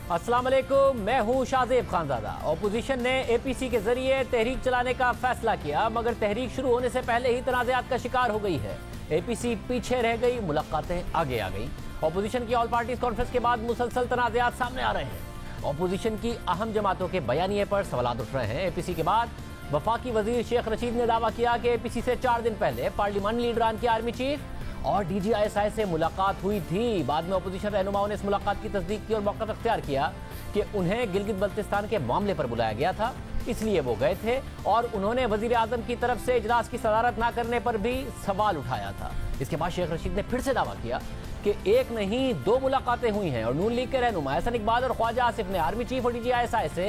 अस्सलाम वालेकुम, मैं हूं शाहजेब खानजादा। ऑपोजिशन ने एपीसी के जरिए तहरीक चलाने का फैसला किया, मगर तहरीक शुरू होने से पहले ही तनाज़ात का शिकार हो गई है। एपीसी पीछे रह गई, मुलाकातें आगे आ गई। ऑपोजिशन की ऑल पार्टीज कॉन्फ्रेंस के बाद मुसलसल तनाज़ात सामने आ रहे हैं। ऑपोजिशन की अहम जमातों के बयानिए पर सवाल उठ रहे हैं। एपीसी के बाद वफाकी वजीर शेख रशीद ने दावा किया कि एपीसी से 4 दिन पहले पार्लियामेंट लीडरान की आर्मी चीफ और DGISI से मुलाकात हुई थी। बाद में अपोजिशन रहनुमाओं ने इस मुलाकात की तस्दीक की और मौक़िफ़ इख्तियार किया कि उन्हें गिलगित बल्तिस्तान के मामले पर बुलाया गया था, इसलिए वो गए थे, और उन्होंने वज़ीर आज़म की तरफ से इजलास की सदारत ना करने पर भी सवाल उठाया था। इसके बाद शेख रशीद ने फिर से दावा किया कि एक नहीं 2 मुलाकातें हुई हैं और नून लीग के रहनुमा एहसन इकबाल और ख्वाजा आसिफ ने आर्मी चीफ और DGISI से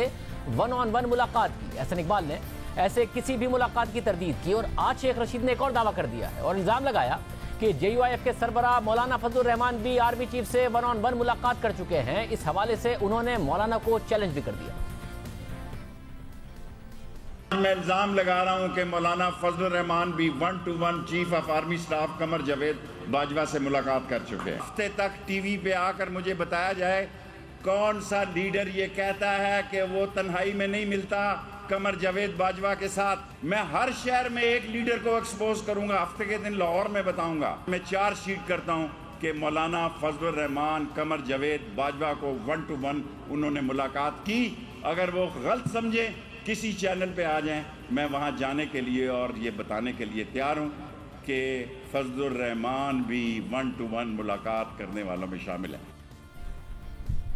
1-on-1 मुलाकात की। एहसन इकबाल ने ऐसे किसी भी मुलाकात की तरदीद की और आज शेख रशीद ने एक और दावा कर दिया है और इल्ज़ाम लगाया कि JUIF के सरबराह मौलाना फजलुर रहमान भी आर्मी चीफ से 1-on-1 मुलाकात कर चुके हैं। इस हवाले से उन्होंने मौलाना को चैलेंज भी कर दिया। मैं इल्जाम लगा रहा हूं कि मौलाना फजलुर रहमान भी 1-to-1 chief of army staff Qamar Javed Bajwa से मुलाकात कर चुके हैं। हफ्ते तक टीवी पे आकर मुझे बताया जाए कौन सा लीडर ये कहता है कि वो तन्हाई में नहीं मिलता कमर जावेद बाजवा के साथ। मैं हर शहर में एक लीडर को एक्सपोज करूंगा, हफ्ते के दिन लाहौर में बताऊंगा। मैं चार्जशीट करता हूं कि मौलाना फजलुर रहमान कमर जावेद बाजवा को 1-to-1 उन्होंने मुलाकात की। अगर वो गलत समझे किसी चैनल पे आ जाएं, मैं वहां जाने के लिए और ये बताने के लिए तैयार हूं कि फजलुर रहमान भी 1-to-1 मुलाकात करने वालों में शामिल है।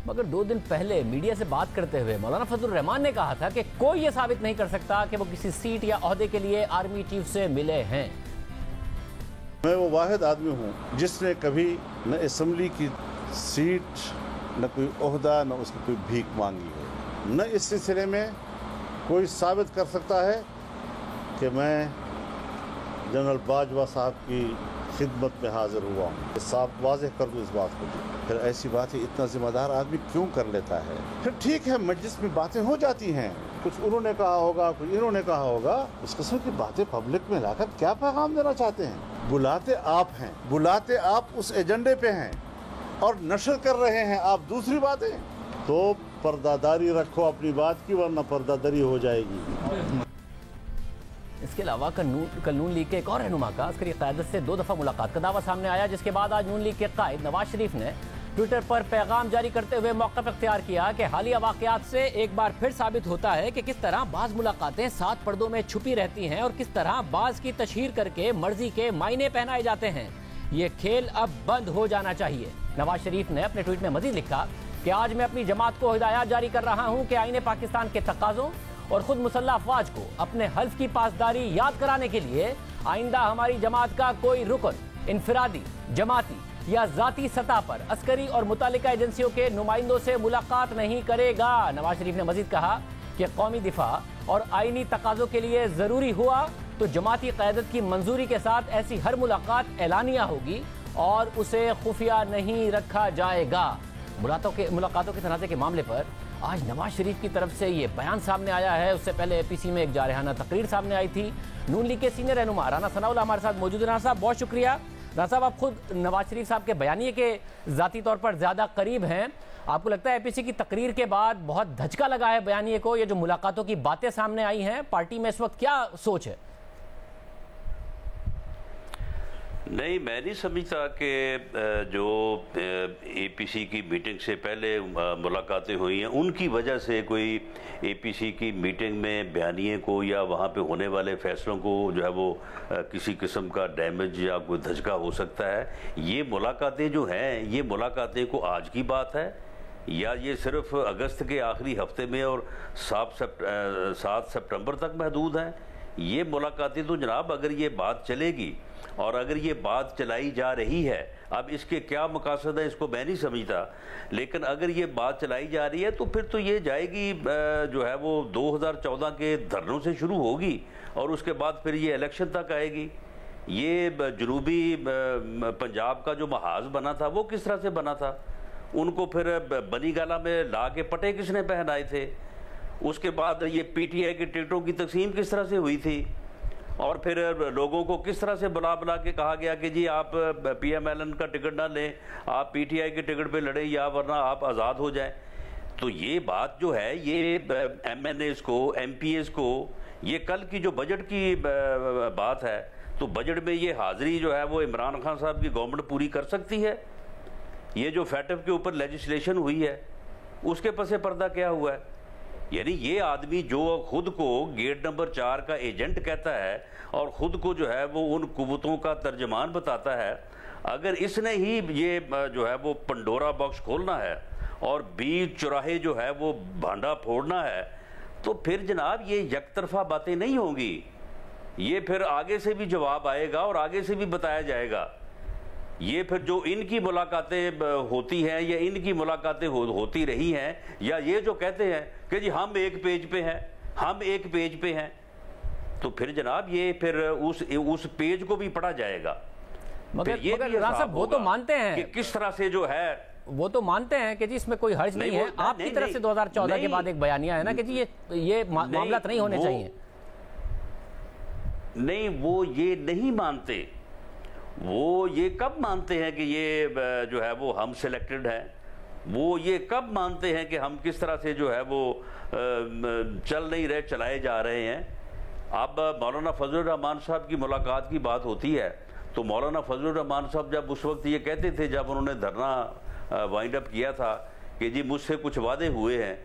मगर 2 दिन पहले मीडिया से बात करते हुए मौलाना फजलुर रहमान ने कहा था कि कोई ये साबित नहीं कर सकता कि वो किसी सीट या ओहदे के लिए आर्मी चीफ से मिले हैं। मैं वो वाहिद आदमी हूँ जिसने कभी न असम्बली की सीट, न कोई ओहदा, न उसकी कोई भीख मांगी हो। न इस सिलसिले में कोई साबित कर सकता है कि मैं जनरल बाजवा साहब की खिदमत में हाजिर हुआ हूँ। साफ वाज़ेह कर दूँ इस बात को। फिर ऐसी बात है, इतना जिम्मेदार आदमी क्यों कर लेता है? फिर ठीक है, मजलिस में बातें हो जाती हैं, कुछ उन्होंने कहा होगा, कुछ इन्होंने कहा होगा। इस किस्म की बातें पब्लिक में लाकर क्या पैगाम देना चाहते हैं? बुलाते आप हैं, बुलाते आप उस एजेंडे पे हैं और नशर कर रहे हैं आप दूसरी बातें। तो पर्दादारी रखो अपनी बात की, वरना पर्दादारी हो जाएगी। इसके अलावा कल नून लीग के एक और रहनुमा का अस्करी क़यादत से 2 दफ़ा मुलाकात का दावा सामने आया, जिसके बाद आज नून लीग के कायद नवाज शरीफ ने ट्विटर पर पैगाम जारी करते हुए मौक़िफ़ इख्तियार किया कि हालिया वाक़यात से एक बार फिर साबित होता है कि किस तरह बाज़ मुलाकातें 7 पर्दों में छुपी रहती हैं और किस तरह बाज़ की तशहीर करके मर्जी के मायने पहनाए जाते हैं। ये खेल अब बंद हो जाना चाहिए। नवाज शरीफ ने अपने ट्वीट में मज़ीद लिखा कि आज मैं अपनी जमात को हिदायत जारी कर रहा हूँ कि आईने पाकिस्तान के तकाज़ों और खुद मुसल्लह अफवाज को अपने हल्फ की पासदारी याद कराने के लिए आइंदा हमारी जमात का कोई रुकन इनफरादी, जमाती या जाती सतह पर अस्करी और मुतालिका एजेंसियों के नुमाइंदों से मुलाकात नहीं करेगा। नवाज शरीफ ने मजीद कहा कि कौमी दिफा और आईनी तकाज़ों के लिए ज़रूरी हुआ तो जमाती क़यादत की मंजूरी के साथ ऐसी हर मुलाकात एलानिया होगी और उसे खुफिया नहीं रखा जाएगा। मुलाकातों के तनाज़े के मामले पर आज नवाज शरीफ की तरफ से ये बयान सामने आया है। उससे पहले एपीसी में एक जारहाना तकरीर सामने आई थी। नून लीग के सीनियर रहनुमा राना सनाउल्लाह हमारे साथ मौजूद है। राना साहब, बहुत शुक्रिया। राना साहब, आप खुद नवाज शरीफ साहब के बयानिए के ज़ाती तौर पर ज़्यादा करीब हैं। आपको लगता है एपीसी की तकरीर के बाद बहुत धचका लगा है बयानिए को? ये जो मुलाकातों की बातें सामने आई हैं, पार्टी में इस वक्त क्या सोच है? नहीं, मैं नहीं समझता कि जो एपीसी की मीटिंग से पहले मुलाकातें हुई हैं उनकी वजह से कोई एपीसी की मीटिंग में बयानिए को या वहाँ पे होने वाले फैसलों को जो है वो किसी किस्म का डैमेज या कोई धचका हो सकता है। ये मुलाकातें जो हैं, ये मुलाकातें को आज की बात है या ये सिर्फ अगस्त के आखिरी हफ्ते में और 7 सितंबर तक महदूद हैं? ये मुलाकातें तो जनाब, अगर ये बात चलेगी और अगर ये बात चलाई जा रही है, अब इसके क्या मकासद है इसको मैं नहीं समझता, लेकिन अगर ये बात चलाई जा रही है तो फिर तो ये जाएगी जो है वो 2014 के धरनों से शुरू होगी और उसके बाद फिर ये इलेक्शन तक आएगी। ये जनूबी पंजाब का जो महाज बना था वो किस तरह से बना था? उनको फिर बनी गाला में ला के पटे किसने पहनाए थे? उसके बाद ये पीटीआई की टिकटों की तकसीम किस तरह से हुई थी और फिर लोगों को किस तरह से बुला बुला के कहा गया कि जी आप पीएमएलएन का टिकट ना लें, आप पीटीआई के टिकट पे लड़ें या वरना आप आज़ाद हो जाएं। तो ये बात जो है ये MNAs को, MPAs को, ये कल की जो बजट की बात है, तो बजट में ये हाजिरी जो है वो इमरान खान साहब की गवर्नमेंट पूरी कर सकती है। ये जो फैटफ के ऊपर लेजिस्लेशन हुई है उसके पसे पर्दा क्या हुआ है? यानी ये आदमी जो खुद को गेट नंबर 4 का एजेंट कहता है और खुद को जो है वो उन कुव्वतों का तर्जमान बताता है, अगर इसने ही ये जो है वो पंडोरा बॉक्स खोलना है और बीच चौराहे जो है वो भांडा फोड़ना है, तो फिर जनाब ये यकतरफा बातें नहीं होंगी। ये फिर आगे से भी जवाब आएगा और आगे से भी बताया जाएगा। ये फिर जो इनकी मुलाकातें होती हैं या इनकी मुलाकातें होती रही हैं, या ये जो कहते हैं कि जी हम एक पेज पे हैं, हम एक पेज पे हैं, तो फिर जनाब ये फिर उस पेज को भी पढ़ा जाएगा। मगर राना साहब वो तो मानते हैं कि किस तरह से जो है, वो तो मानते हैं कि जी इसमें कोई हर्ज नहीं है। आपकी तरफ से 2014 के बाद एक बयानिया है ना कि जी ये मामला नहीं होने चाहिए। नहीं, वो ये नहीं मानते। वो ये कब मानते हैं कि ये जो है वो हम सिलेक्टेड हैं? वो ये कब मानते हैं कि हम किस तरह से जो है वो चल नहीं रहे, चलाए जा रहे हैं? अब मौलाना फजलुर रहमान साहब की मुलाकात की बात होती है, तो मौलाना फजलुर रहमान साहब जब उस वक्त ये कहते थे, जब उन्होंने धरना वाइंड अप किया था कि जी मुझसे कुछ वादे हुए हैं,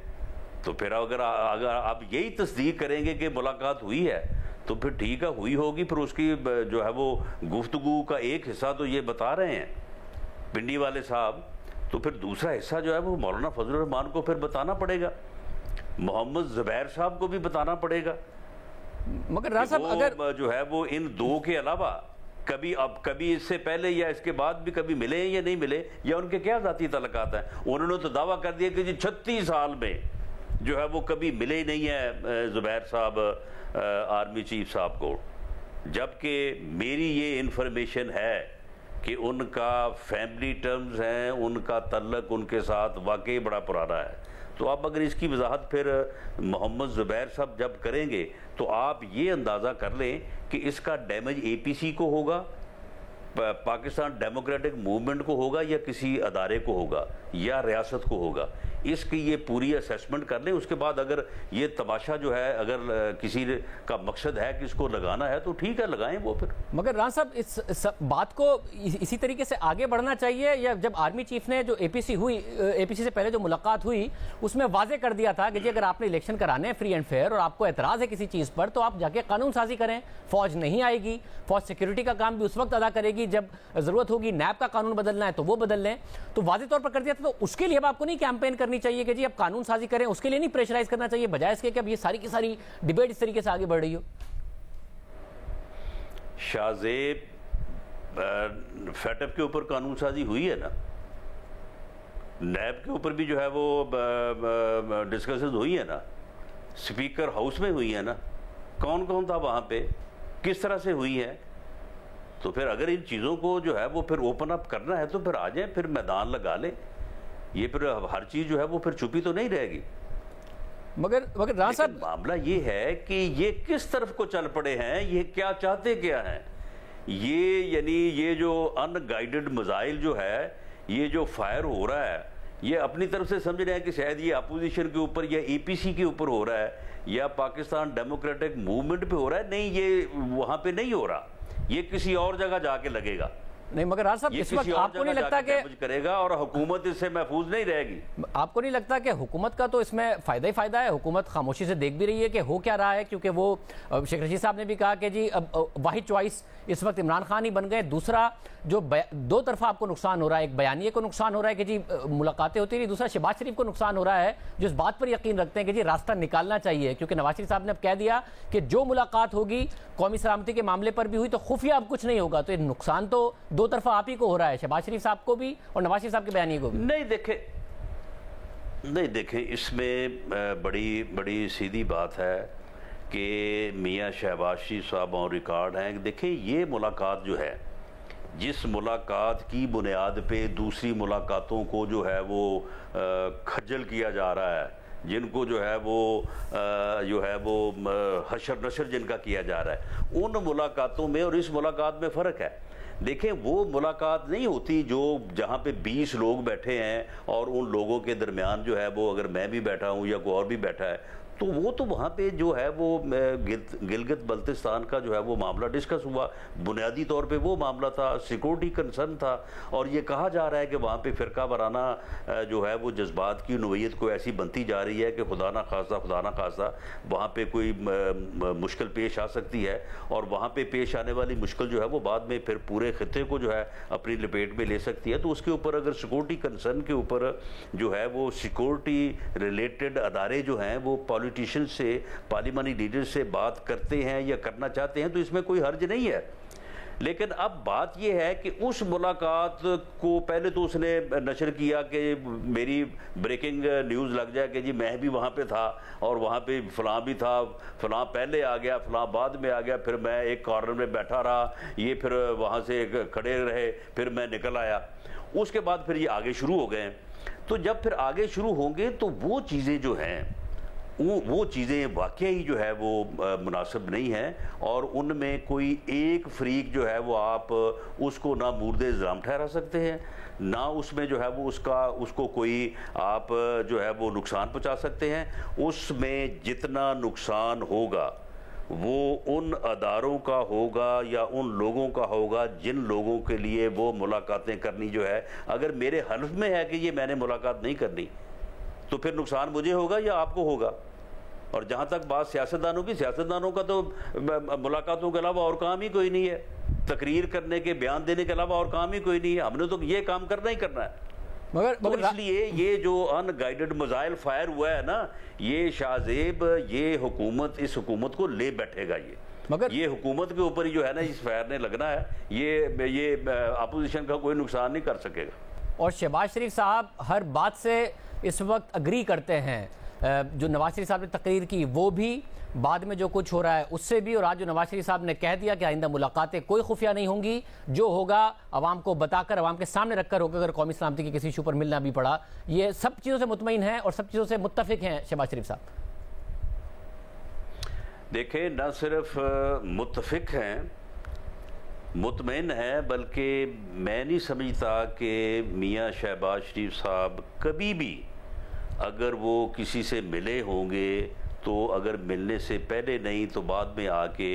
तो फिर अगर आप यही तस्दीक करेंगे कि मुलाकात हुई है तो फिर ठीक है, हुई होगी। फिर उसकी जो है वो गुफ्तगू का एक हिस्सा तो ये बता रहे हैं पिंडी वाले साहब, तो फिर दूसरा हिस्सा जो है वो मौलाना फजलुर रहमान को फिर बताना पड़ेगा, मोहम्मद जुबैर साहब को भी बताना पड़ेगा। मगर राजा साहब अगर जो है वो इन दो के अलावा कभी इससे पहले या इसके बाद भी कभी मिले या नहीं मिले, या उनके क्या जाती तल्लुकात हैं? उन्होंने तो दावा कर दिया कि जी 36 साल में जो है वो कभी मिले ही नहीं है जुबैर साहब आर्मी चीफ साहब को, जबकि मेरी ये इंफॉर्मेशन है कि उनका फैमिली टर्म्स हैं, उनका तल्लक उनके साथ वाकई बड़ा पुराना है। तो आप अगर इसकी वजाहत फिर मोहम्मद जुबैर साहब जब करेंगे तो आप ये अंदाज़ा कर लें कि इसका डैमेज APC को होगा, पाकिस्तान डेमोक्रेटिक मूवमेंट को होगा, या किसी अदारे को होगा, या रियासत को होगा। इसकी ये पूरी असेसमेंट कर लें। उसके बाद अगर ये तमाशा जो है अगर किसी का मकसद है कि इसको लगाना है तो ठीक है, लगाएं वो फिर। मगर राना साहब इस बात को इसी तरीके से आगे बढ़ना चाहिए, या जब आर्मी चीफ ने जो APC से पहले जो मुलाकात हुई उसमें वाजे कर दिया था कि जी अगर आपने इलेक्शन कराने हैं फ्री एंड फेयर और आपको एतराज़ है किसी चीज़ पर तो आप जाके कानून साजी करें, फौज नहीं आएगी, फौज सिक्योरिटी का काम भी उस वक्त अदा करेगी जब जरूरत होगी, नैब का कानून बदलना है तो वो बदल लें, तो वाजे तौर पर कर दिया था। तो उसके लिए अब आपको नहीं कैंपेन करनी चाहिए कि जी अब कानून साजी करें, उसके लिए नहीं प्रेशराइज करना चाहिए, बजाय इसके कि अब ये सारी की सारी डिबेट इस तरीके से आगे बढ़ रही हो? शाहजेब फैटअप के ऊपर कानून साजी हुई है ना, नैब के ऊपर भी जो है वो डिस्कशन हुई है ना, स्पीकर हाउस में हुई है ना, कौन कौन था वहां पे, किस तरह से हुई है? तो फिर अगर इन चीज़ों को जो है वो फिर ओपन अप करना है तो फिर आ जाए, फिर मैदान लगा ले। ये फिर हर चीज़ जो है वो फिर छुपी तो नहीं रहेगी। मगर राना साहब मामला ये है कि ये किस तरफ को चल पड़े हैं, ये क्या चाहते क्या हैं? ये यानी ये जो अनगाइडेड मिसाइल जो है, ये जो फायर हो रहा है, ये अपनी तरफ से समझ रहे हैं कि शायद ये अपोजिशन के ऊपर या APC के ऊपर हो रहा है या पाकिस्तान डेमोक्रेटिक मूवमेंट पे हो रहा है। नहीं, ये वहां पे नहीं हो रहा, ये किसी और जगह जाके लगेगा। नहीं, मगर राज साहब इस वक्त आपको नहीं लगता कि करेगा और हुकूमत इससे महफूज नहीं रहेगी? आपको नहीं लगता कि हुकूमत का तो इसमें फायदा ही फायदा है? हुकूमत खामोशी से देख भी रही है कि हो क्या रहा है, क्योंकि वो शेख रशीद साहब ने भी कहा कि जी अब वाहिद चॉइस इस वक्त इमरान खान ही बन गए। दूसरा जो दो तरफा आपको नुकसान हो रहा है, एक बयानिए को नुकसान हो रहा है कि जी मुलाकातें होती रही, दूसरा शहबाज शरीफ को नुकसान हो रहा है जो इस बात पर यकीन रखते हैं कि जी रास्ता निकालना चाहिए, क्योंकि नवाज शरीफ साहब ने अब कह दिया कि जो मुलाकात होगी कौमी सलामती के मामले पर भी हुई तो खुफिया अब कुछ नहीं होगा। तो ये नुकसान तो दो तरफा आप ही को हो रहा है, शहबाज शरीफ साहब को भी और नवाज शरीफ साहब के बयानिए को भी। नहीं देखें इसमें बड़ी सीधी बात है कि मियाँ शहबाज शरीफ साहब ऑन रिकॉर्ड हैं। देखें ये मुलाकात जो है, जिस मुलाकात की बुनियाद पे दूसरी मुलाकातों को जो है वो खज्जल किया जा रहा है, जिनको जो है वो हशर नशर जिनका किया जा रहा है, उन मुलाकातों में और इस मुलाकात में फ़र्क है। देखें वो मुलाकात नहीं होती जो जहाँ पे 20 लोग बैठे हैं और उन लोगों के दरमियान जो है वो अगर मैं भी बैठा हूँ या कोई और भी बैठा है तो वो तो वहाँ पे जो है वो गिलगित बल्तिस्तान का जो है वो मामला डिस्कस हुआ। बुनियादी तौर पे वो मामला था, सिक्योरिटी कंसर्न था, और ये कहा जा रहा है कि वहाँ पे फ़िरका वाराना जो है वो जज्बात की नोयत को ऐसी बनती जा रही है कि खुदा ना खासा वहाँ पे कोई मुश्किल पेश आ सकती है, और वहाँ पे पेश आने वाली मुश्किल जो है वो बाद में फिर पूरे खित्ते को जो है अपनी लपेट में ले सकती है। तो उसके ऊपर अगर सिक्योरिटी कंसर्न के ऊपर जो है वो सिक्योरिटी रिलेटेड अदारे जो हैं वो पॉलिटिशियन से, पार्लिमानी लीडर से बात करते हैं या करना चाहते हैं तो इसमें कोई हर्ज नहीं है। लेकिन अब बात यह है कि उस मुलाकात को पहले तो उसने नशर किया कि मेरी ब्रेकिंग न्यूज़ लग जाए कि जी मैं भी वहाँ पे था और वहाँ पे फ़लाँ भी था, फ़लाँ पहले आ गया, फ़लाँ बाद में आ गया, फिर मैं एक कॉर्नर में बैठा रहा, ये फिर वहाँ से खड़े रहे, फिर मैं निकल आया। उसके बाद फिर ये आगे शुरू हो गए। तो जब फिर आगे शुरू होंगे तो वो चीज़ें जो हैं वो चीज़ें वाकई जो है वो मुनासिब नहीं हैं, और उनमें कोई एक फ्रीक जो है वो आप उसको ना मुर्दे इल्ज़ाम ठहरा सकते हैं, ना उसमें जो है वो उसको कोई आप जो है वो नुकसान पहुंचा सकते हैं। उसमें जितना नुकसान होगा वो उन अदारों का होगा या उन लोगों का होगा जिन लोगों के लिए वो मुलाकातें करनी जो है। अगर मेरे हल्फ में है कि ये मैंने मुलाकात नहीं करनी तो फिर नुकसान मुझे होगा या आपको होगा। और जहां तक बात सियासतदानों की, सियासतदानों का तो मुलाकातों के अलावा और काम ही कोई नहीं है, तकरीर करने के, बयान देने के अलावा और काम ही कोई नहीं है। हमने तो ये काम करना ही करना है। मगर इसलिए ये जो अनगाइडेड मिसाइल फायर हुआ है ना, ये शाहजेब, ये हुकूमत, इस हुकूमत को ले बैठेगा। ये हुकूमत के ऊपर ही जो है ना इस फायर ने लगना है। ये अपोजिशन का कोई नुकसान नहीं कर सकेगा। और शहबाज शरीफ साहब हर बात से इस वक्त अग्री करते हैं, जो नवाज शरीफ साहब ने तकरीर की वो भी, बाद में जो कुछ हो रहा है उससे भी, और आज जो नवाज शरीफ साहब ने कह दिया कि आइंदा मुलाकातें कोई खुफिया नहीं होंगी, जो होगा अवाम को बताकर, अवाम के सामने रखकर होगा। अगर कौमी सलामती की किसी इशू पर मिलना भी पड़ा, ये सब चीज़ों से मुतमईन है और सब चीज़ों से मुत्तफिक हैं शहबाज शरीफ साहब। देखें, न सिर्फ मुत्तफिक हैं, मुतमईन है, बल्कि मैं नहीं समझता कि मियाँ शहबाज शरीफ साहब कभी भी अगर वो किसी से मिले होंगे तो अगर मिलने से पहले नहीं तो बाद में आके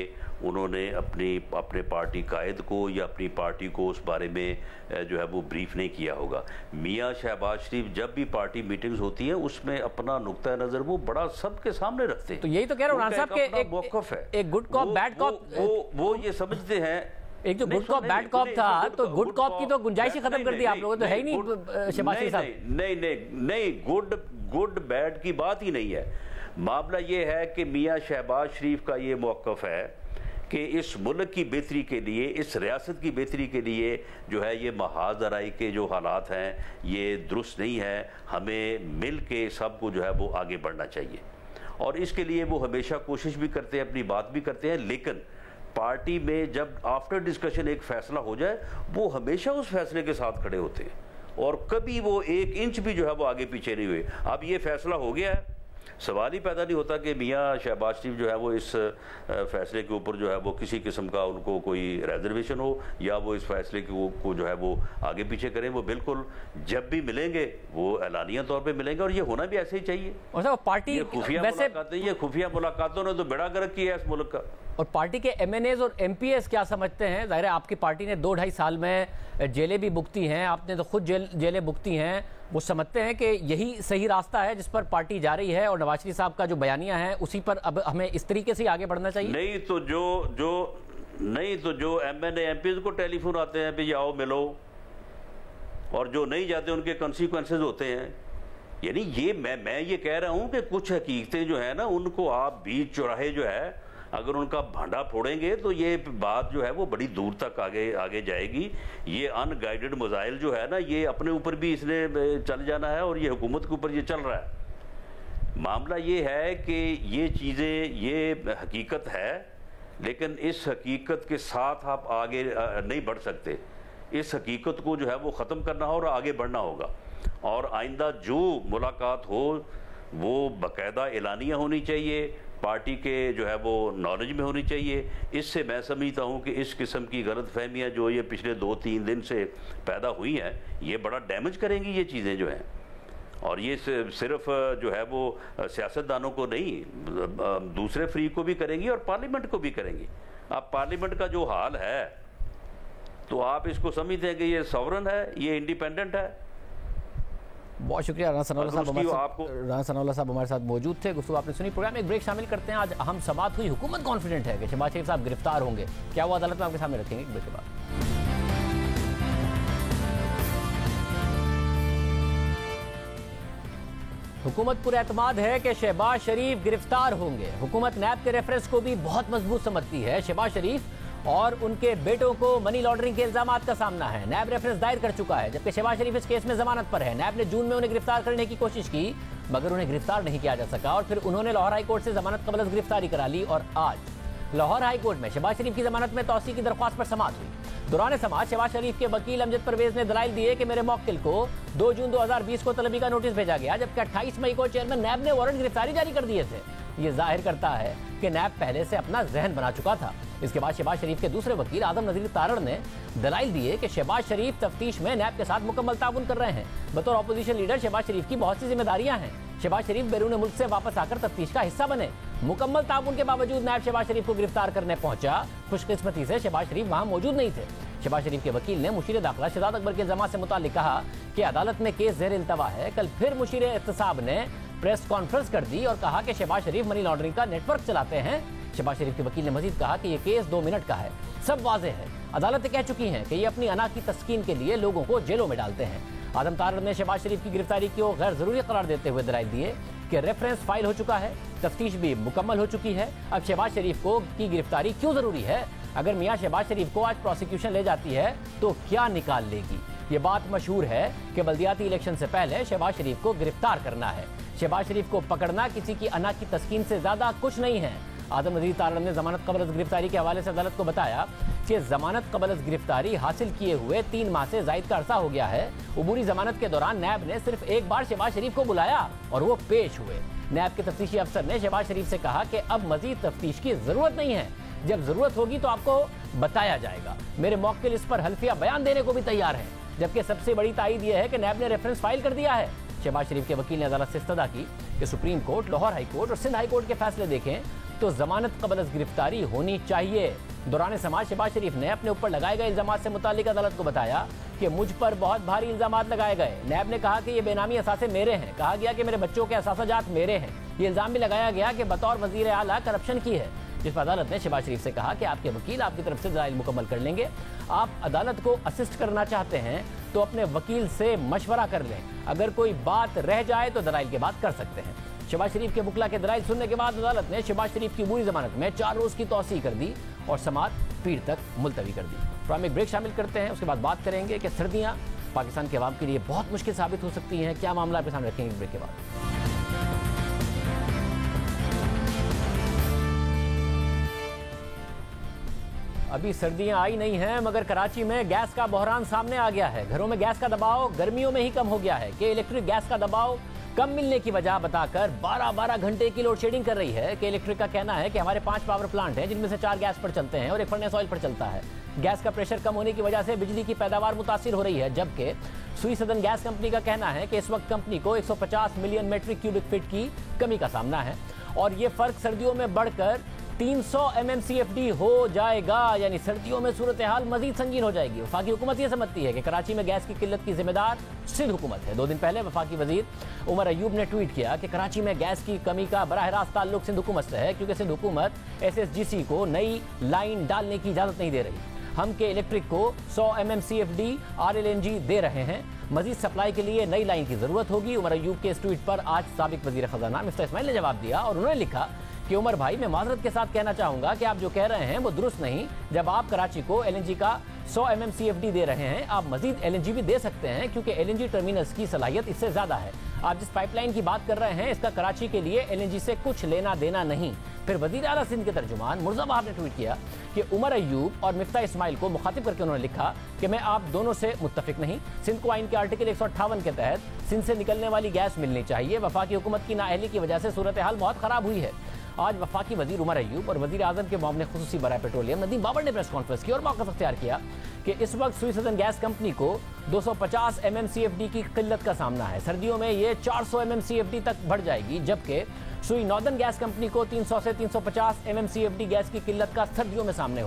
उन्होंने अपने पार्टी कायद को या अपनी पार्टी को उस बारे में जो है वो ब्रीफ नहीं किया होगा। मियाँ शहबाज शरीफ जब भी पार्टी मीटिंग्स होती हैं उसमें अपना नुक्ता नज़र वो बड़ा सबके सामने रखते हैं। तो यही तो कह रहा हूँ साहब के एक गुड कॉप बैड कॉप, वो ये समझते हैं। एक जो गुड कॉप बैड कॉप था, तो गुड कॉप की तो गुंजाइश ही खत्म कर दी आप लोगों ने, तो है ही नहीं शहबाज शरीफ साहब। नहीं, गुड बैड की बात ही नहीं है। मामला ये है कि मियाँ शहबाज शरीफ का ये मौक़िफ़ है कि इस मुल्क की बेहतरी के लिए, इस रियासत की बेहतरी के लिए जो है ये महाज आराई के जो हालात हैं ये दुरुस्त नहीं है। हमें मिल के सबको जो है वो आगे बढ़ना चाहिए, और इसके लिए वो हमेशा कोशिश भी करते हैं, अपनी बात भी करते हैं। लेकिन पार्टी में जब आफ्टर डिस्कशन एक फैसला हो जाए वो हमेशा उस फैसले के साथ खड़े होते हैं, और कभी वो एक इंच भी जो है वो आगे पीछे नहीं हुए। अब ये फैसला हो गया है, सवाल ही पैदा नहीं होता कि मियाँ शहबाज शरीफ जो है वो इस फैसले के ऊपर जो है वो किसी किस्म का उनको कोई रिजर्वेशन हो या वो इस फैसले को जो है वो आगे पीछे करें। वो बिल्कुल जब भी मिलेंगे वो एलानिया तौर पे मिलेंगे, और ये होना भी ऐसे ही चाहिए। और साहब पार्टी खुफिया मुलाकातों ने तो बेड़ा गर्क किया है इस मुल्क का। और पार्टी के एमएनएज और एमपीएस क्या समझते हैं? जाहिर है आपकी पार्टी ने 2-2.5 साल में जेलें भी भुगती हैं, आपने तो खुद जेलें भुगती हैं। वो समझते हैं कि यही सही रास्ता है जिस पर पार्टी जा रही है, और नवाज शरीफ साहब का जो बयानिया है उसी पर अब हमें इस तरीके से आगे बढ़ना चाहिए। नहीं तो जो एमएनए एमपीज को टेलीफोन आते हैं भी आओ मिलो, और जो नहीं जाते उनके कॉन्सिक्वेंसेज होते हैं। यानी ये मैं ये कह रहा हूं कि कुछ हकीकतें जो है ना उनको आप बीच चौराहे जो है अगर उनका भांडा फोड़ेंगे तो ये बात जो है वो बड़ी दूर तक आगे जाएगी। ये अनगाइडेड मिसाइल जो है ना ये अपने ऊपर भी इसने चल जाना है, और ये हुकूमत के ऊपर ये चल रहा है। मामला ये है कि ये चीज़ें, ये हकीकत है, लेकिन इस हकीकत के साथ आप आगे नहीं बढ़ सकते। इस हकीकत को जो है वो ख़त्म करना हो और आगे बढ़ना होगा, और आइंदा जो मुलाकात हो वो बाकायदा एलानिया होनी चाहिए, पार्टी के जो है वो नॉलेज में होनी चाहिए। इससे मैं समझता हूँ कि इस किस्म की गलतफहमियाँ जो ये पिछले 2-3 दिन से पैदा हुई हैं, ये बड़ा डैमेज करेंगी ये चीज़ें जो हैं। और ये सिर्फ जो है वो सियासतदानों को नहीं, दूसरे फ्री को भी करेंगी और पार्लियामेंट को भी करेंगी। अब पार्लियामेंट का जो हाल है तो आप इसको समझते हैं कि ये सॉवरन है, ये इंडिपेंडेंट है। बहुत शुक्रिया राना सनाउल्लाह साहब हमारे साथ मौजूद थे। गुफ्तगू आपने सुनी। प्रोग्राम एक ब्रेक शामिल करते हैं। आज अहम समाअत हुई, हुकूमत कॉन्फिडेंट है कि शहबाज शरीफ साहब गिरफ्तार होंगे, क्या वो अदालत में आपके सामने रखेंगे? ब्रेक के बाद हुकूमत पर एतमाद है कि शहबाज शरीफ गिरफ्तार होंगे। हुकूमत नैब के रेफरेंस को भी बहुत मजबूत समझती है। शहबाज शरीफ और उनके बेटों को मनी लॉन्ड्रिंग के इल्जामात का सामना है। नैब रेफरेंस दायर कर चुका है, जबकि शहबाज शरीफ इस केस में जमानत पर है। नैब ने जून में उन्हें गिरफ्तार करने की कोशिश की, मगर उन्हें गिरफ्तार नहीं किया जा सका और फिर उन्होंने लाहौर हाई कोर्ट से जमानत कबल गिरफ्तारी करा ली। और आज लाहौर हाई कोर्ट में शहबाज शरीफ की जमानत में तौसी की दरख्वास्त पर समाअत हुई। दौरान समाअत शहबाज शरीफ के वकील अमजद परवेज ने दलाइल दिए कि मेरे मौक्किल को 2 जून 2020 को तलबी का नोटिस भेजा गया, जबकि 28 मई को चेयरमैन नैब ने वारंट गिरफ्तारी जारी कर दिए थे। ये जाहिर करता है कि नैब पहले से अपना जहन बना चुका था। इसके बाद शहबाज शरीफ के दूसरे वकील आदम नजीर तारड़ ने दलाइल दिए कि शहबाज शरीफ तफ्तीश में नैब के साथ मुकम्मल ताउन कर रहे हैं। बतौर अपोजिशन लीडर शहबाज शरीफ की बहुत सी जिम्मेदारियां हैं। शहबाज शरीफ बैरून मुल्क से वापस आकर तफ्तीश का हिस्सा बने। मुकम्मल ताउन के बावजूद नैब शहबाज शरीफ को गिरफ्तार करने पहुंचा। खुशकिस्मती से शहबाज शरीफ वहां मौजूद नहीं थे। शहबाज शरीफ के वकील ने मुशीर दाखिला शहजाद अकबर के इल्जामात से मुताल्लिक कहा कि अदालत में केस ज़ेर इल्तवा है। कल फिर मुशीर एहतसाब ने प्रेस कॉन्फ्रेंस कर दी और कहा कि शहबाज शरीफ मनी लॉन्ड्रिंग का नेटवर्क चलाते हैं। शहबाज शरीफ के वकील ने मजीद कहा कि यह केस 2 मिनट का है, सब वाज़ेह है। अदालतें कह चुकी हैं कि ये अपनी अना की तस्कीन के लिए लोगों को जेलों में डालते हैं। आदम तारड़ ने शहबाज शरीफ की गिरफ्तारी को गैर जरूरी करार देते हुए दलाइल दिए कि रेफरेंस फाइल हो चुका है, तफ्तीश भी मुकम्मल हो चुकी है। अब शहबाज शरीफ को की गिरफ्तारी क्यों जरूरी है? अगर मियां शहबाज शरीफ को आज प्रोसिक्यूशन ले जाती है तो क्या निकाल लेगी? ये बात मशहूर है कि बल्दियाती इलेक्शन से पहले शहबाज शरीफ को गिरफ्तार करना है। शहबाज शरीफ को पकड़ना किसी की अना की तस्कीन से ज्यादा कुछ नहीं है। आदम नजीर तारड़ ने जमानत कबल गिरफ्तारी के हवाले से अदालत को बताया कि जमानत कबल गिरफ्तारी हासिल किए हुए 3 माह से जायद का अरसा हो गया है। उबूरी जमानत के दौरान नैब ने सिर्फ एक बार शहबाज शरीफ को बुलाया और वो पेश हुए। नैब के तफ्तीशी अफसर ने शहबाज शरीफ से कहा कि अब मजीद तफ्तीश की जरूरत नहीं है, जब जरूरत होगी तो आपको बताया जाएगा। मेरे मौक्किल इस पर हल्फिया बयान देने को भी तैयार है। जबकि सबसे बड़ी तायद यह है कि नैब ने रेफरेंस फाइल कर दिया है। शहबाज शरीफ के वकील ने अदालत से इस्तदा की कि supreme court, Lahore high court और सिंध हाई कोर्ट के फैसले देखें तो जमानत कबल गिरफ्तारी होनी चाहिए। दौरान समाअत शहबाज शरीफ ने अपने ऊपर लगाए गए इल्जामात से मुताल्लिक अदालत को बताया कि मुझ पर बहुत भारी इल्जामात लगाए गए। नैब ने कहा कि ये बेनामी असासे मेरे हैं। कहा गया कि मेरे बच्चों के असासाजात मेरे हैं। ये इल्जाम भी लगाया गया कि बतौर वजीर आला करप्शन की है, जिस पर अदालत ने शहबाज शरीफ से कहा कि आपके वकील आपकी तरफ से दलाइल मुकम्मल कर लेंगे। आप अदालत को असिस्ट करना चाहते हैं तो अपने वकील से मशवरा कर लें। अगर कोई बात रह जाए तो दलाइल के बाद कर सकते हैं। शहबाज शरीफ के वकील के दलाइल सुनने के बाद अदालत ने शहबाज शरीफ की पूरी जमानत में 4 रोज की तौसी कर दी और समाअत पीर तक मुलतवी कर दी। तो हम एक ब्रेक शामिल करते हैं, उसके बाद बात करेंगे कि सर्दियां पाकिस्तान के अवाम के लिए बहुत मुश्किल साबित हो सकती हैं। क्या मामला आपके सामने रखेंगे ब्रेक के बाद। अभी सर्दियां आई नहीं हैं, मगर कराची में गैस का बहरान सामने आ गया है। घरों में गैस का दबाव गर्मियों में ही कम हो गया है कि इलेक्ट्रिक गैस का दबाव कम मिलने की वजह बताकर 12-12 घंटे की लोड शेडिंग कर रही है। कि इलेक्ट्रिक का कहना है कि हमारे 5 पावर प्लांट हैं, जिनमें से 4 गैस पर चलते हैं और 1 फर्नेस ऑयल पर चलता है। गैस का प्रेशर कम होने की वजह से बिजली की पैदावार मुतासिर हो रही है। जबकि सुई सदन गैस कंपनी का कहना है कि इस वक्त कंपनी को 150 मिलियन मेट्रिक क्यूबिक फीट की कमी का सामना है और ये फर्क सर्दियों में बढ़कर 300 MMCFD हो जाएगा। यानी सर्दियों में सूरत हाल मजीद संगीन हो जाएगी। वफाकी हुकूमत ये समझती है कि कराची में गैस की किल्लत की जिम्मेदार सिंध हुकूमत है। 2 दिन पहले वफाकी वजीर उमर अयूब ने ट्वीट किया कि कराची में गैस की कमी का बराह रास्त ताल्लुक सिंध हुकूमत से है, क्योंकि सिंध हुकूमत SSGC को नई लाइन डालने की इजाजत नहीं दे रही। हम के इलेक्ट्रिक को 100 MMCFD RLNG दे रहे हैं। मजीद सप्लाई के लिए नई लाइन की जरूरत होगी। उमर अयूब के इस ट्वीट पर आज साबिक वजीर खजाना मिफ्ता इस्माइल ने जवाब दिया और उन्होंने लिखा कि उमर भाई, मैं माजरत के साथ कहना चाहूंगा कि आप जो कह रहे हैं वो दुरुस्त नहीं। जब आप कराची को LNG का 100 MMCFD दे रहे हैं, आप मजीद LNG भी दे सकते हैं, क्योंकि LNG टर्मिनल्स की सलाहियत इससे ज्यादा है। आप जिस पाइपलाइन की बात कर रहे हैं, इसका कराची के लिए LNG से कुछ लेना देना नहीं। फिर वजीर आला सिंध के तर्जुमान मुर्जा वहाब ने ट्वीट किया कि उमर अयूब और मिफ्ता इस्माइल को मुखातिब करके उन्होंने लिखा कि मैं आप दोनों से मुत्तफिक नहीं। सिंध को आइन के आर्टिकल 158 के तहत सिंध से निकलने वाली गैस मिलनी चाहिए। वफाकी हुकूमत की नाअहली की वजह से सूरत हाल बहुत खराब हुई है। आज वफाकी वजीर उमर अयूब और वजीर आजम के मुआविन खुसूसी बराए पेट्रोलियम नदीम बाबर ने प्रेस कॉन्फ्रेंस की और मौक़िफ़ अख्तियार किया कि इस वक्त सुई सदन गैस कंपनी को 250 MMCFD की किल्लत का सामना है। सर्दियों में ये 400 MMCFD तक बढ़ जाएगी, जबकि सुई नॉर्दर्न गैस कंपनी को 300 से 350 MMCFD गैस की किल्लत का सर्दियों में सामना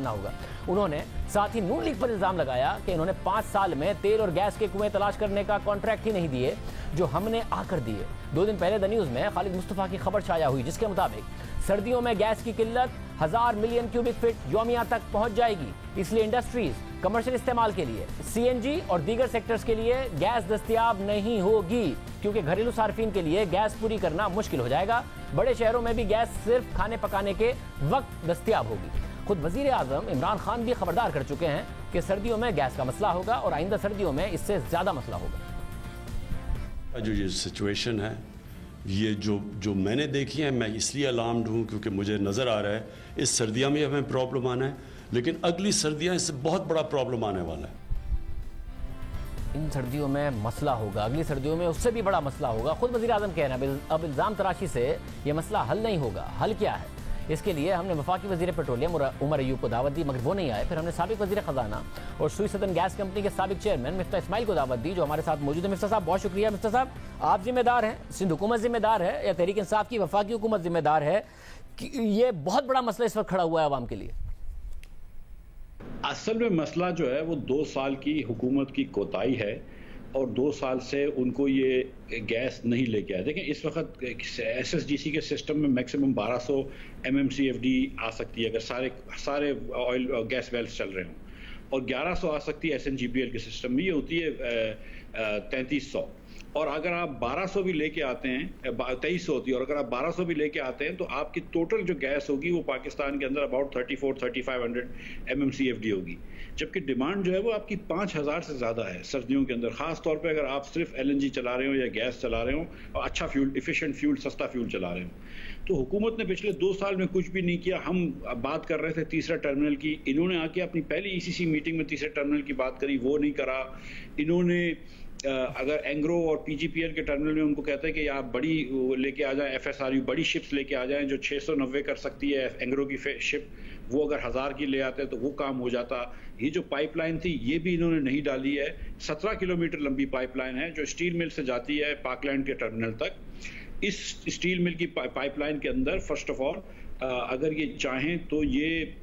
होगा। उन्होंने साथ ही नून लीग पर इल्जाम लगाया कि इन्होंने 5 साल में तेल और गैस के कुएं तलाश करने का कॉन्ट्रैक्ट ही नहीं दिए जो हमने आकर दिए। 2 दिन पहले द न्यूज़ में खालिद मुस्तफ़ा की खबर छाया हुई, जिसके मुताबिक सर्दियों में गैस की किल्लत 1000 मिलियन क्यूबिक फीट योमिया तक पहुंच जाएगी। इसलिए इंडस्ट्रीज, कमर्शियल इस्तेमाल के लिए, CNG और दीगर सेक्टर्स के लिए गैस दस्तयाब नहीं होगी, क्योंकि घरेलू सार्फिन के लिए गैस पूरी करना मुश्किल हो जाएगा। बड़े शहरों में भी गैस सिर्फ खाने पकाने के वक्त दस्तयाब होगी। खुद वजीर आजम इमरान खान भी खबरदार कर चुके हैं कि सर्दियों में गैस का मसला होगा और आइंदा सर्दियों में इससे ज्यादा मसला होगा। जो ये सिचुएशन है, ये जो मैंने देखी है, मैं इसलिए अलार्म्ड हूँ क्योंकि मुझे नज़र आ रहा है इस सर्दियाँ में हमें प्रॉब्लम आना है, लेकिन अगली सर्दियाँ इससे बहुत बड़ा प्रॉब्लम आने वाला है। इन सर्दियों में मसला होगा, अगली सर्दियों में उससे भी बड़ा मसला होगा। खुद वज़ीर आज़म कह रहे हैं अब इल्ज़ाम तराशी से ये मसला हल नहीं होगा। हल क्या है? इसके लिए हमने वफाकी वज़ीर पेट्रोलियम उमर अयूब को दावत दी, मगर वो नहीं आए। फिर हमने साबिक वज़ीर ख़जाना और सुई सदन गैस कंपनी के साबिक चेयरमैन मिफ्ता इस्माइल को दावत दी, जो हमारे साथ मौजूद है। मिफ्ता साहब, बहुत शुक्रिया। मिफ्ता साहब, आप जिम्मेदार हैं, सिंध हुकूमत जिम्मेदार है या तहरीक इंसाफ की वफाकी हुकूमत जिम्मेदार है कि ये बहुत बड़ा मसला इस वक्त खड़ा हुआ है आवाम के लिए? असल में मसला जो है वो 2 साल की हुकूमत की कोताही है और 2 साल से उनको ये गैस नहीं लेके आए। देखें, इस वक्त SSGC के सिस्टम में मैक्सिमम 1200 MMCFD आ सकती है अगर सारे ऑयल और गैस वेल्स चल रहे हों, और 1100 आ सकती है SNGPL के सिस्टम में, ये होती है 3300। और अगर आप 1200 भी लेके आते हैं, 2300 होती है, और अगर आप 1200 भी लेके आते हैं तो आपकी टोटल जो गैस होगी वो पाकिस्तान के अंदर अबाउट 34-3500 MMCFD होगी, जबकि डिमांड जो है वो आपकी 5000 से ज़्यादा है सर्दियों के अंदर। ख़ास तौर पे अगर आप सिर्फ LNG चला रहे हो या गैस चला रहे हो और अच्छा फ्यूल, इफिशिएंट फ्यूल, सस्ता फ्यूल चला रहे हो। तो हुकूमत ने पिछले 2 साल में कुछ भी नहीं किया। हम बात कर रहे थे तीसरा टर्मिनल की, इन्होंने आके अपनी पहली ECC मीटिंग में तीसरे टर्मिनल की बात करी, वो नहीं करा। इन्होंने अगर एंग्रो और PGPL के टर्मिनल में उनको कहते हैं कि आप बड़ी लेके आ जाएं, FSRU बड़ी शिप्स लेके आ जाएं जो 690 कर सकती है एंग्रो की शिप, वो अगर 1000 की ले आते हैं तो वो काम हो जाता। ये जो पाइपलाइन थी ये भी इन्होंने नहीं डाली है। 17 किलोमीटर लंबी पाइपलाइन है जो स्टील मिल से जाती है पाकलैंड के टर्मिनल तक। इस स्टील मिल की पाइपलाइन के अंदर फर्स्ट ऑफ ऑल अगर ये चाहें तो ये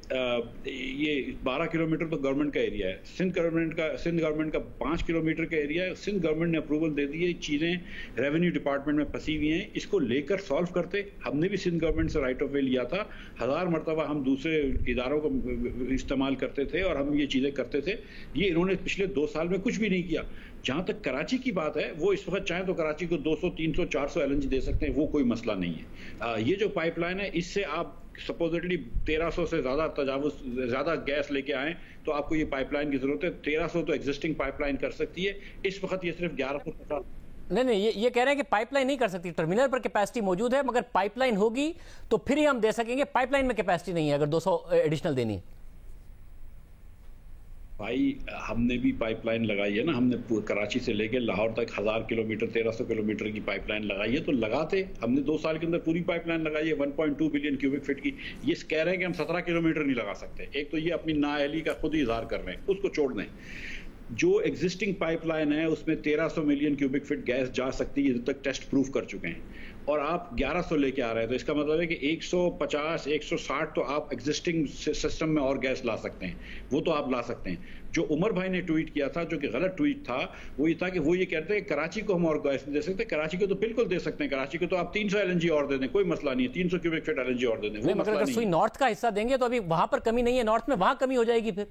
12 किलोमीटर तो गवर्नमेंट का एरिया है, सिंध गवर्नमेंट का 5 किलोमीटर का एरिया है। सिंध गवर्नमेंट ने अप्रूवल दे दी है, चीज़ें रेवेन्यू डिपार्टमेंट में फंसी हुई हैं, इसको लेकर सॉल्व करते। हमने भी सिंध गवर्नमेंट से राइट ऑफ वे लिया था, 1000 मरतबा हम दूसरे इदारों को इस्तेमाल करते थे और हम ये चीज़ें करते थे। ये इन्होंने पिछले 2 साल में कुछ भी नहीं किया। जहाँ तक कराची की बात है, वो इस वक्त चाहें तो कराची को 200, 300, 400 LNG दे सकते हैं, वो कोई मसला नहीं है। ये जो पाइपलाइन है इससे आप सपोजिटली 1300 से ज़्यादा गैस लेके आएँ तो आपको ये पाइपलाइन की ज़रूरत है। 1300 तो एग्जिस्टिंग पाइपलाइन कर सकती है, इस वक्त ये सिर्फ 1150। नहीं, ये कह रहे हैं कि पाइपलाइन नहीं कर सकती, टर्मिनल पर कैपेसिटी मौजूद है, मगर पाइपलाइन होगी तो फिर ही हम दे सकेंगे। पाइपलाइन में कैपेसिटी नहीं है अगर 200 एडिशनल देनी है। भाई, हमने भी पाइपलाइन लगाई है ना, हमने कराची से लेके लाहौर तक 1000 किलोमीटर 1300 किलोमीटर की पाइपलाइन लगाई है। तो लगाते हमने 2 साल के अंदर पूरी पाइपलाइन लगाई है 1.2 बिलियन क्यूबिक फीट की। ये कह रहे हैं कि हम 17 किलोमीटर नहीं लगा सकते। एक तो ये अपनी नाअहली का खुद ही इजहार कर रहे हैं, उसको छोड़ दें। जो एग्जिस्टिंग पाइपलाइन है उसमें 1300 मिलियन क्यूबिक फीट गैस जा सकती है, जब तक टेस्ट प्रूफ कर चुके हैं, और आप 1100 लेके आ रहे हैं। तो इसका मतलब है कि 150, 160 तो आप एग्जिस्टिंग सिस्टम में और गैस ला सकते हैं, वो तो आप ला सकते हैं। जो उमर भाई ने ट्वीट किया था, जो कि गलत ट्वीट था, वो ये था कि वो ये कहते हैं कराची को हम और गैस दे सकते हैं। कराची को तो बिल्कुल दे सकते हैं, कराची को तो आप 300 LNG और दे दें, कोई मसला नहीं है। 300 क्यूबिक फीट LNG और दे दें, वो मसला नहीं है। नॉर्थ का हिस्सा देंगे तो अभी वहां पर कमी नहीं है, नॉर्थ में वहां कमी हो जाएगी फिर।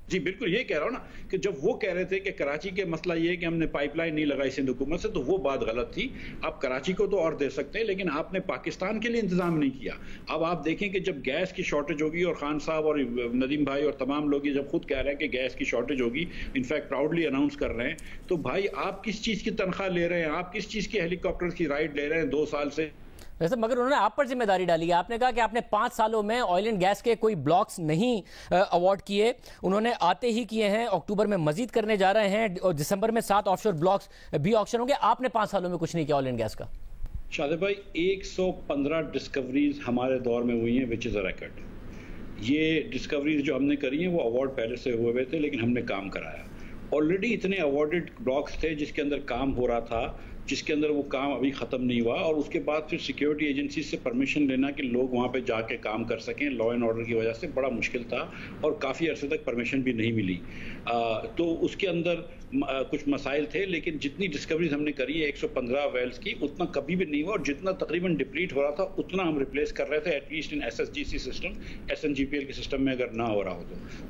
जी बिल्कुल, ये कह रहा हूं ना कि जब वो कह रहे थे कि कराची के मसला ये है कि हमने पाइपलाइन नहीं लगाई सिंध हुकूमत से, तो वो बात गलत थी। आप कराची को तो और दे सकते हैं, लेकिन आपने पाकिस्तान के लिए इंतजाम नहीं किया। अब आप देखें कि जब गैस की शॉर्टेज होगी, और खान साहब और नदीम भाई और तमाम लोग ये जब खुद कह रहे हैं कि गैस की शॉर्टेज होगी, इनफैक्ट प्राउडली अनाउंस कर रहे हैं, तो भाई आप किस चीज़ की तनख्वाह ले रहे हैं, आप किस चीज़ की हेलीकॉप्टर की राइड ले रहे हैं 2 साल से? वैसे मगर उन्होंने आप पर जिम्मेदारी डाली है। आपने कहा कि आपने 5 सालों में ऑयल एंड गैस के कोई ब्लॉक्स नहीं अवार्ड किए, उन्होंने आते ही किए हैं। अक्टूबर में मजीद करने जा रहे हैं और दिसंबर में 7 ऑफशोर ब्लॉक्स भी ऑक्शन होंगे। आपने 5 सालों में कुछ नहीं किया ऑयल एंड गैस का। शादिब भाई 115 डिस्कवरीज हमारे दौर में हुई हैं, विच इज़ अ रिकॉर्ड। ये डिस्कवरीज जो हमने करी हैं वो अवार्ड पहले से हुए थे, लेकिन हमने काम कराया। ऑलरेडी इतने अवार्डेड ब्लॉक्स थे जिसके अंदर काम हो रहा था, जिसके अंदर वो काम अभी ख़त्म नहीं हुआ, और उसके बाद फिर सिक्योरिटी एजेंसी से परमिशन लेना कि लोग वहाँ पे जाके काम कर सकें, लॉ एंड ऑर्डर की वजह से बड़ा मुश्किल था और काफ़ी अरसे तक परमिशन भी नहीं मिली। तो उसके अंदर कुछ मसाइल थे, लेकिन जितनी डिस्कवरीज हमने करी है 115 वेल्स की, उतना कभी भी नहीं हुआ, और जितना तकरीबन डिप्लीट हो रहा था उतना हम रिप्लेस कर रहे थे, at least in SSGC system, SNGPL के सिस्टम में अगर ना हो रहा हो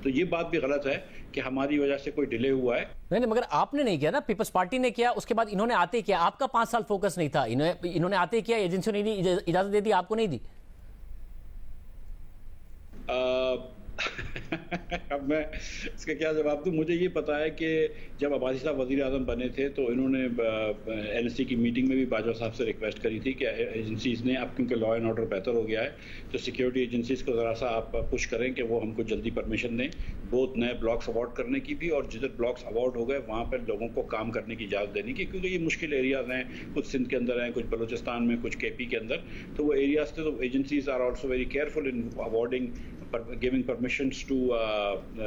तो ये बात भी गलत है कि हमारी वजह से कोई डिले हुआ है। नहीं, मगर आपने नहीं किया ना, पीपल्स पार्टी ने किया, उसके बाद इन्होंने आते किया। आपका 5 साल फोकस नहीं था, इन्होंने आते किया, एजेंसियों ने इजाजत दे दी, आपको नहीं दी। अब मैं इसका क्या जवाब दूं? मुझे ये पता है कि जब अब्बासी साहब वज़ीर आज़म बने थे तो इन्होंने NSC की मीटिंग में भी बाजवा साहब से रिक्वेस्ट करी थी कि एजेंसीज ने, अब क्योंकि लॉ एंड ऑर्डर बेहतर हो गया है, तो सिक्योरिटी एजेंसीज को ज़रा सा आप पुश करें कि वो हमको जल्दी परमिशन दें, बहुत नए ब्लॉक्स अवार्ड करने की भी, और जिधर ब्लॉक्स अवार्ड हो गए वहाँ पर लोगों को काम करने की इजाज़त देने की, क्योंकि ये मुश्किल एरियाज़ हैं, कुछ सिंध के अंदर हैं, कुछ बलूचिस्तान में, कुछ KP के अंदर, तो वो एरियाज थे। तो agencies are also very careful in awarding, giving permissions to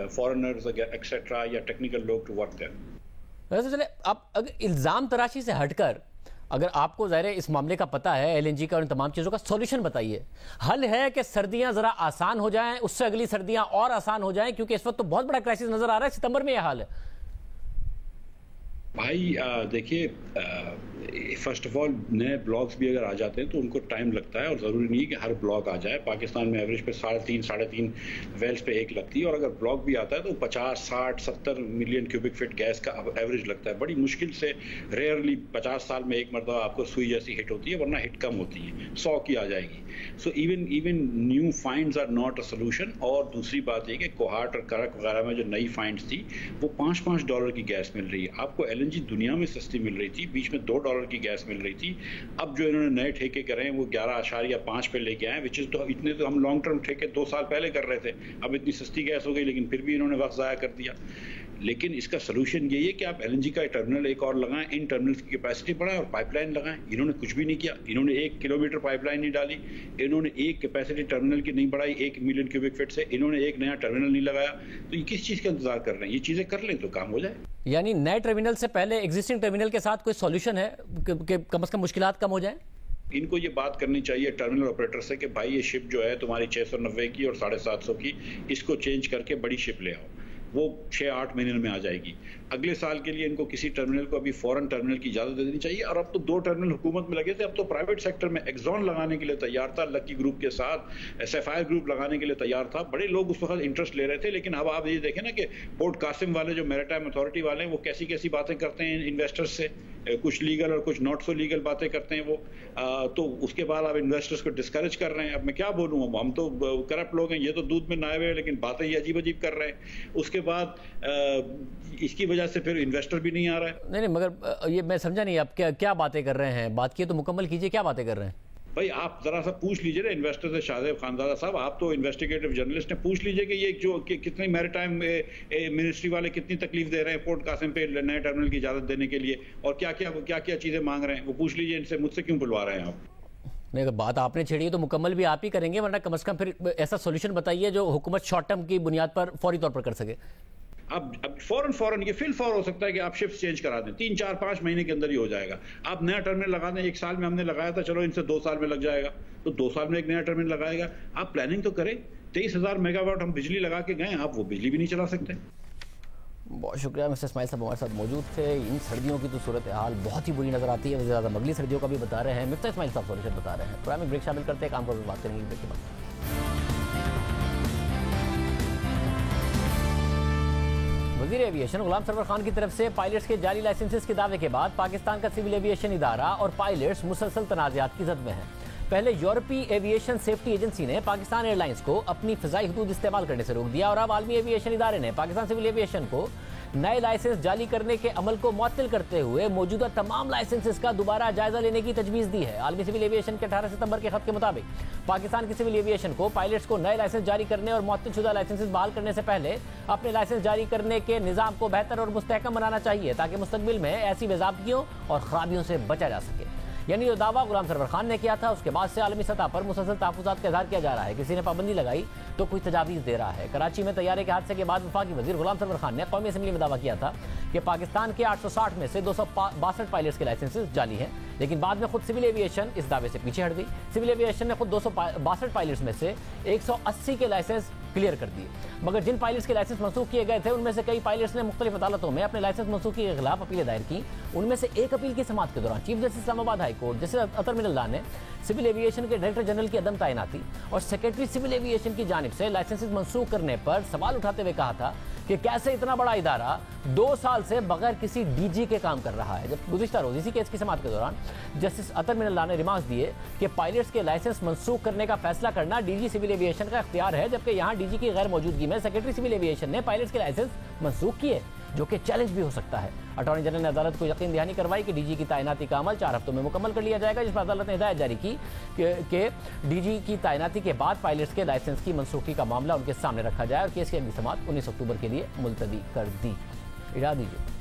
foreigners etcetera या टेक्निकल लोग टू वर्क देयर। वैसे चले, आप अगर इल्ज़ाम तराशी से हटकर, अगर आपको ज़ाहिर इस मामले का पता है, LNG का और इन तमाम चीज़ों का, सॉल्यूशन बताइए। हल है कि सर्दियां ज़रा आसान हो जाएं, उससे अगली सर्दियां और आसान हो जाएं, क्योंकि इस वक्त तो बहुत बड़ा क्राइसिस नज़र आ रहा है, सितंबर में यह हाल है। भाई देखिए, फर्स्ट ऑफ ऑल नए ब्लॉक्स भी अगर आ जाते हैं तो उनको टाइम लगता है, और ज़रूरी नहीं है कि हर ब्लॉक आ जाए। पाकिस्तान में एवरेज पे 3.5 वेल्स पे एक लगती है, और अगर ब्लॉक भी आता है तो 50, 60, 70 मिलियन क्यूबिक फीट गैस का एवरेज लगता है। बड़ी मुश्किल से, रेयरली 50 साल में एक मरतबा आपको सुई जैसी हिट होती है, वरना हिट कम होती है, 100 की आ जाएगी। So even new finds are not a solution. और दूसरी बात यह कि कोहाट और करक वगैरह में जो नई फाइंड्स थी वो $5 की गैस मिल रही है। आपको LNG दुनिया में सस्ती मिल रही थी, बीच में $2 की गैस मिल रही थी। अब जो इन्होंने नए ठेके करे हैं वो 11.5 पे लेके आए, विच इज तो इतने तो हम लॉन्ग टर्म ठेके 2 साल पहले कर रहे थे। अब इतनी सस्ती गैस हो गई, लेकिन फिर भी इन्होंने वक्त ज़ाया कर दिया। लेकिन इसका सोल्यूशन यही है कि आप LNG का टर्मिनल एक और लगाएं, इन टर्मिनल्स की कैपेसिटी बढ़ाएं और पाइपलाइन लगाएं। इन्होंने कुछ भी नहीं किया, इन्होंने 1 किलोमीटर पाइपलाइन नहीं डाली, इन्होंने एक कैपेसिटी टर्मिनल की नहीं बढ़ाई 1 मिलियन क्यूबिक फीट से, इन्होंने एक नया टर्मिनल नहीं लगाया। तो ये किस चीज़ का इंतजार कर रहे हैं? ये चीज़ें कर लें तो काम हो जाए। यानी नए टर्मिनल से पहले एग्जिस्टिंग टर्मिनल के साथ कोई सॉल्यूशन है कि कम से कम मुश्किलात कम हो जाए? इनको ये बात करनी चाहिए टर्मिनल ऑपरेटर से कि भाई ये शिप जो है तुम्हारी 690 की और 750 की, इसको चेंज करके बड़ी शिप ले आओ। वो 6-8 महीने में आ जाएगी। अगले साल के लिए इनको किसी टर्मिनल को अभी फॉरेन टर्मिनल की इजाज़त दे देनी चाहिए। और अब तो 2 टर्मिनल हुकूमत में लगे थे, अब तो प्राइवेट सेक्टर में एक्सॉन लगाने के लिए तैयार था, लकी ग्रुप के साथ SFI ग्रुप लगाने के लिए तैयार था। बड़े लोग उस वक्त इंटरेस्ट ले रहे थे, लेकिन अब आप ये देखें ना कि पोर्ट कासिम वाले जो मैरीटाइम अथॉरिटी वाले हैं वो कैसी कैसी बातें करते हैं इन्वेस्टर्स से, कुछ लीगल और कुछ नॉट सो लीगल बातें करते हैं वो। तो उसके बाद आप इन्वेस्टर्स को डिस्करेज कर रहे हैं। अब मैं क्या बोलूँ, हम तो करप्ट लोग हैं, ये तो दूध में नहाए हुए हैं, लेकिन बातें ये अजीब अजीब कर रहे हैं। उसके बाद इसकी वजह से फिर इन्वेस्टर भी नहीं आ रहा है। नहीं, मगर ये मैं समझा नहीं, आप क्या बातें कर रहे हैं? बात की तो मुकम्मल कीजिए, क्या बातें कर रहे हैं? भाई आप जरा सा पूछ लीजिए ना इन्वेस्टर से, शाहजेब खानजादा साहब, आप तो इन्वेस्टिगेटिव जर्नलिस्ट हैं, पूछ लीजिए कि ये जो कितनी मैरीटाइम मिनिस्ट्री वाले कितनी तकलीफ दे रहे हैं पोर्ट कासिम पे नए टर्मिनल की इजाजत देने के लिए, और क्या क्या चीजें मांग रहे हैं, वो पूछ लीजिए इनसे। मुझसे क्यों बुलवा रहे हैं आप? नहीं, अगर बात आपने छेड़ी है तो मुकम्मल भी आप ही करेंगे, वरना कम से कम फिर ऐसा सोल्यूशन बताइए जो हुकूमत शॉर्ट टर्म की बुनियाद पर फौरी तौर पर कर सके। अब फौरन ये फिल फॉर हो सकता है कि आप शिफ्ट चेंज करा दें, 3-4-5 महीने के अंदर ही हो जाएगा। आप नया टर्मिनल लगा दें, 1 साल में हमने लगाया था, चलो इनसे 2 साल में लग जाएगा, तो 2 साल में एक नया टर्मिनल लगाएगा। आप प्लानिंग तो करें। 23,000 मेगावाट हम बिजली लगा के गए, आप वो बिजली भी नहीं चला सकते। बहुत शुक्रिया मिस्टर इस्माइल साहब, हमारे साथ मौजूद थे। इन सर्दियों की तो सूरत हाल बहुत ही बुरी नजर आती है, ज़्यादा अगली सर्दियों का भी बता रहे हैं मिस्टर इस्माइल साहब, सोल्यूशन बता रहे हैं। प्रोग्राम में ब्रेक शामिल करते हैं, काम पर बात करेंगे ब्रेक के बाद। वज़ीर एविएशन गुलाम सरवर खान की तरफ से पायलट्स के जाली लाइसेंसेस के दावे के बाद पाकिस्तान का सिविल एविएशन इदारा और पायलट्स मुसलसल तनाज़ात की जद में हैं। पहले यूरोपीय एविएशन सेफ्टी एजेंसी ने पाकिस्तान एयरलाइंस को अपनी फ़िज़ाई हदूद इस्तेमाल करने से रोक दिया, और अब आलमी एविएशन इदारे ने पाकिस्तान सिविल एविएशन को नए लाइसेंस जारी करने के अमल को मुअत्तल करते हुए मौजूदा तमाम लाइसेंसेस का दोबारा जायजा लेने की तजवीज़ दी है। आलमी सिविल एविएशन के 18 सितंबर के खत के मुताबिक पाकिस्तान की सिविल एविएशन को पायलट्स को नए लाइसेंस जारी करने और मुअत्तलशुदा लाइसेंसेस बहाल करने से पहले अपने लाइसेंस जारी करने के निज़ाम को बेहतर और मुस्तहकम बनाना चाहिए, ताकि मुस्तकबिल में ऐसी बेज़ाब्तियों और खराबियों से बचा जा सके। यानी जो दावा गुलाम सरवर खान ने किया था उसके बाद से आलमी सतह पर मुसलसल तहफ़्फ़ुज़ात का इज़हार किया जा रहा है। किसी ने पाबंदी लगाई तो कोई तजावीज़ दे रहा है। कराची में तैयारे के हादसे के बाद वफाकी वज़ीर गुलाम सरवर खान ने कौमी असम्बली में दावा किया था कि पाकिस्तान के 860 में से 262 पायलट्स के लाइसेंसेस जाली हैं, लेकिन बाद में खुद सिविल एविएशन इस दावे से पीछे हट गई। सिविल एविएशन ने खुद 262 पायलट्स में से 180 के लाइसेंस क्लियर कर दिए, मगर जिन पायलट्स के लाइसेंस मंसूख किए गए थे उनमें से कई पायलट्स ने मुख्तलिफ अदालतों में अपने लाइसेंस मंसूखी के खिलाफ अपीलें दायर की। उनमें से एक अपील की समाअत के दौरान chief justice Islamabad high court justice Athar Minallah ने सिविल एविएशन के डायरेक्टर जनरल की अदम तैनाती और सेक्रेटरी सिविल एविएशन की जानिब से लाइसेंसेस मंसूख करने पर सवाल उठाते हुए कहा था कि कैसे इतना बड़ा इदारा 2 साल से बगैर किसी डीजी के काम कर रहा है। जब गुज़िश्ता रोज़ इसी केस की समाअत के दौरान जस्टिस अतर मिनल्ला ने रिमार्क्स दिए कि पायलट्स के लाइसेंस मंसूख करने का फैसला करना डीजी सिविल एविएशन का इख्तियार है, जबकि यहाँ डीजी की गैर मौजूदगी में सेक्रेटरी सिविल एविएशन ने पायलट्स के लाइसेंस मंसूख किए, जो कि चैलेंज भी हो सकता है। अटॉर्नी जनरल ने अदालत को यकीन दहानी करवाई कि डीजी की तैनाती का अमल 4 हफ्तों में मुकम्मल कर लिया जाएगा, जिस पर अदालत ने हिदायत जारी की कि डीजी की तैनाती के बाद पायलट्स के लाइसेंस की मनसूखी का मामला उनके सामने रखा जाए और केस की अगली समाअत 19 अक्टूबर के लिए मुलतवी कर दी। इजाज़त दीजिए।